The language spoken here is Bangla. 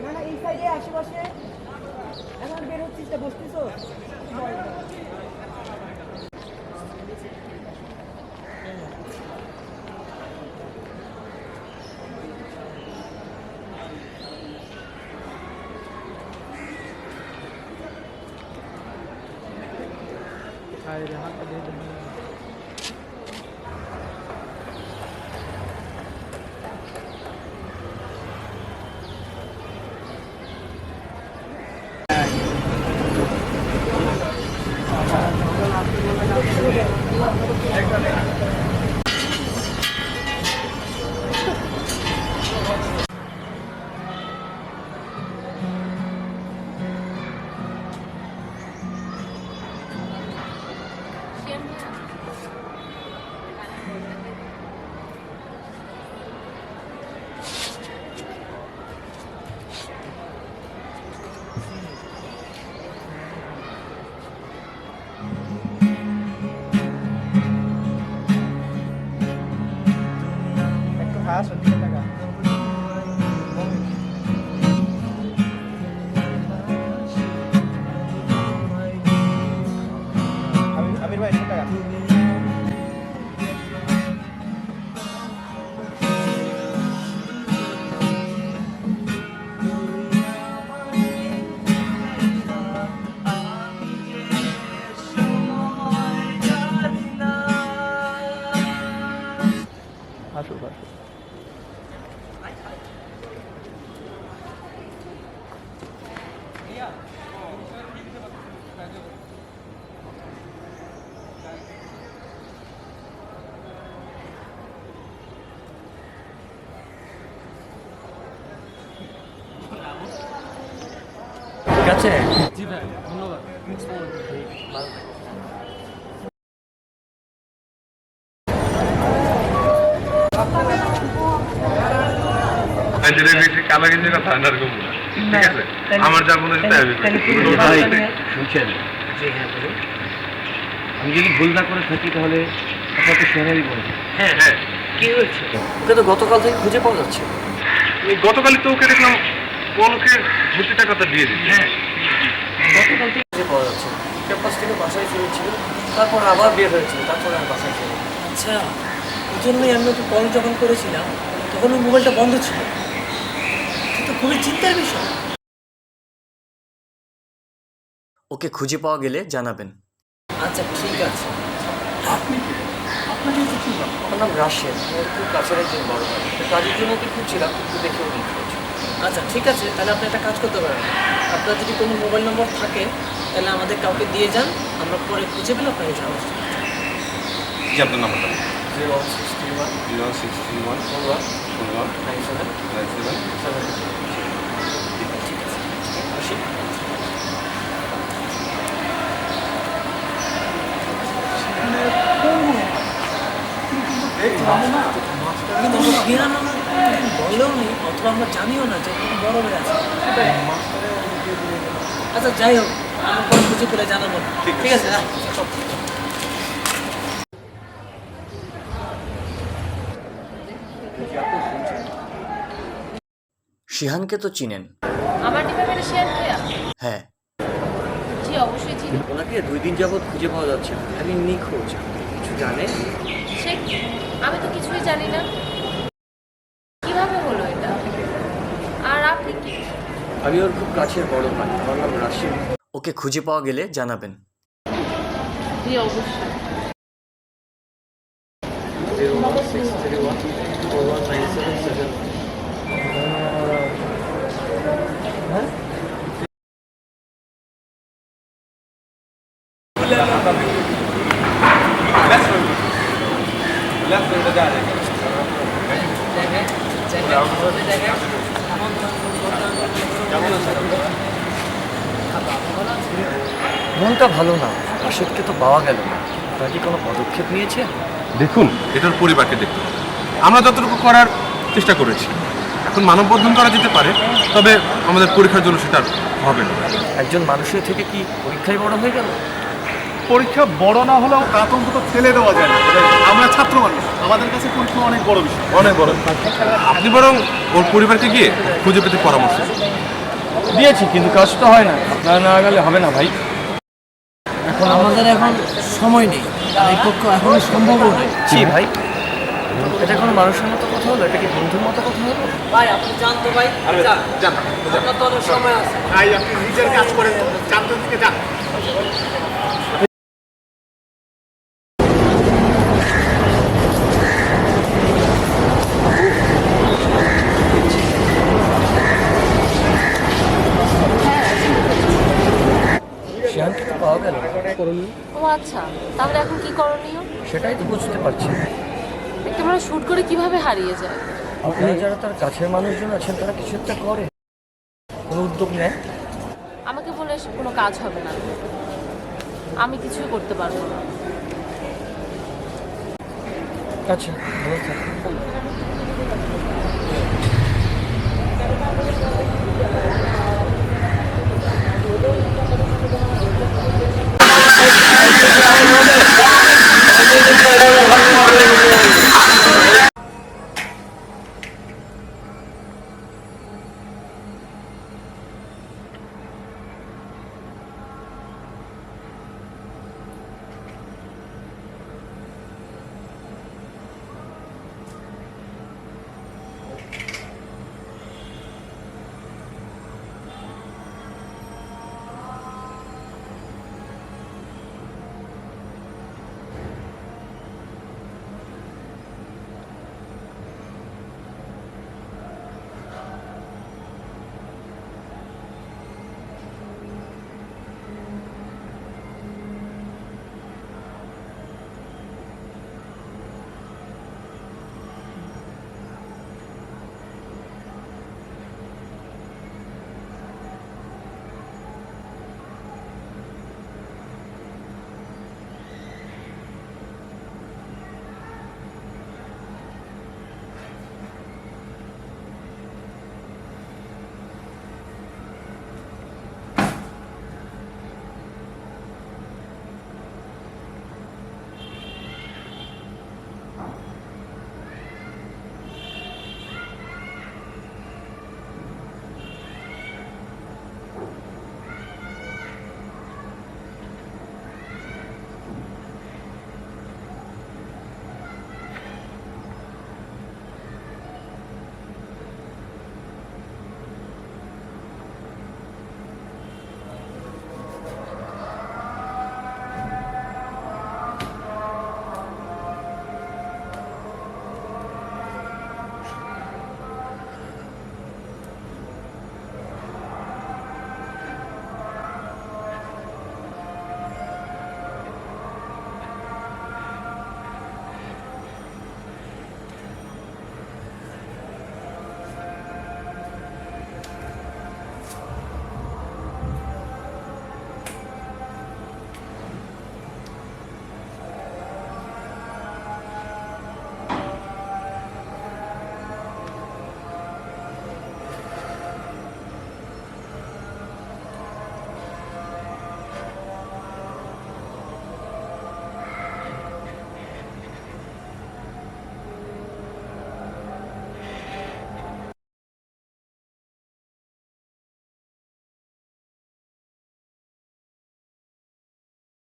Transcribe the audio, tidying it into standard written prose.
না না এই সাইডে আশেপাশে এখন বের হচ্ছিস বসতেছো ঠিক আছে জি ভাই ধন্যবাদ। আমার যা মনে হচ্ছে ভাই শুনছেন? আমি যদি ভুল না করে থাকি তাহলে আপনার তো সোনারই বলবেন। হ্যাঁ হ্যাঁ কি হয়েছে? ওকে তো গতকাল থেকে খুঁজে পাওয়া যাচ্ছে। গতকালই তো ওকে দেখলাম ওকে ভর্তি টাকাটা দিয়ে দিচ্ছে। হ্যাঁ গতকাল থেকে খুঁজে পাওয়া যাচ্ছে। ক্যাম্পাস থেকে বাসায় ফিরেছিল, তারপর আবার বের হয়েছিল, তারপর আর বাসায় ফিরে। আচ্ছা এই জন্যই আমি ওকে কল যখন করেছিলাম তখন ওর মোবাইলটা বন্ধ ছিল। এটা তো খুবই চিন্তার বিষয়। ওকে খুঁজে পাওয়া গেলে জানাবেন। আচ্ছা ঠিক আছে। আমার নাম রাশেদ, ওর খুব কাছের একজন বড় ভাই। কাজের জন্য ওকে খুঁজছিলাম, কিন্তু দেখে ও নিখোঁজ। আচ্ছা ঠিক আছে, তাহলে আপনি একটা কাজ করতে পারেন। আপনার যদি কোনো মোবাইল নম্বর থাকে তাহলে আমাদের কাউকে দিয়ে যান, আমরা পরে খুঁজে পেলে আপনাকে জানাবো। জি আপনার নাম্বারটা 01631 0631 41 97 97 ঠিক আছে, আসি। কিন্তু আমরা জ্ঞান আমার বললেও নেই, অথবা আমরা জানিও না যে কোনো বড় হয়ে আছে। আচ্ছা যাই হোক, আমরা পরে খুঁজে পেলে জানাবো। ঠিক আছে। শিহানকে তো চিনেন? আমার ডিপার্টমেন্টে শেয়ার ভাইয়া? হ্যাঁ। জি অবশ্যই চিনি। ওনাকে 2 দিন যাবৎ খুঁজে পাওয়া যাচ্ছে না। আমি নিখোঁজ। কিছু জানে? সে আমি তো কিছুই জানি না। কিভাবে হলো এটা? আর আপনি কি? আমি ওর খুব কাছের বড় ভাই, আমার নাম রাশিদ। ওকে খুঁজে পাওয়া গেলে জানাবেন। জি অবশ্যই। 01631 4197 মনটা ভালো না, রাশেদকে তো পাওয়া গেল না। আপনারা কি কোনো পদক্ষেপ নিয়েছে? দেখুন এটার পরিবারকে দেখুন, আমরা যতটুকু করার চেষ্টা করেছি। এখন মানববন্ধন করা যেতে পারে, তবে আমাদের পরীক্ষার জন্য সেটা হবে না। একজন মানুষের থেকে কি পরীক্ষায় বড় হয়ে গেল? পরীক্ষা বড় না হলেও আতঙ্ক তো ফেলে দেওয়া যায় না। আমরা ছাত্র মানুষ, আমাদের কাছে পরীক্ষা অনেক বড় বিষয়। অনেক বড়। আপনি বরং ওর পরিবারকে গিয়ে খুঁজে পেতে পরামর্শ দিন। দিয়েছি, কিন্তু কাজ তো হয় না। আপনারা না গেলে হবে না ভাই। এখন আমাদের এখন সময় নেই, আর এই পক্ষ এখন সম্ভবও নয়। জি ভাই, এটা কোনো মানুষের মতো কথা হলো? এটা কি বন্ধুর মতো কথা হলো? ভাই আপনি যান তো ভাই, যান, আপনার তো অনেক সময় আছে। ভাই আপনি নিজের কাজ করেন, জানতেন থেকে যান। শিয়ানকে তো পাওয়া গেল, ও আচ্ছা, তাহলে এখন কি করণীয়? সেটাই তো বুঝতে পারছি না। ক্যামেরা শুট করে কিভাবে হারিয়ে যায়? আপনারা যারা তার কাছের মানুষজন আছেন তারা কিছু একটা করে, কোনো উদ্যোগ নেয়। আমাকে বলে কোনো কাজ হবে না, আমি কিছুই করতে পারবো না। আচ্ছা, ভালো থাকুন।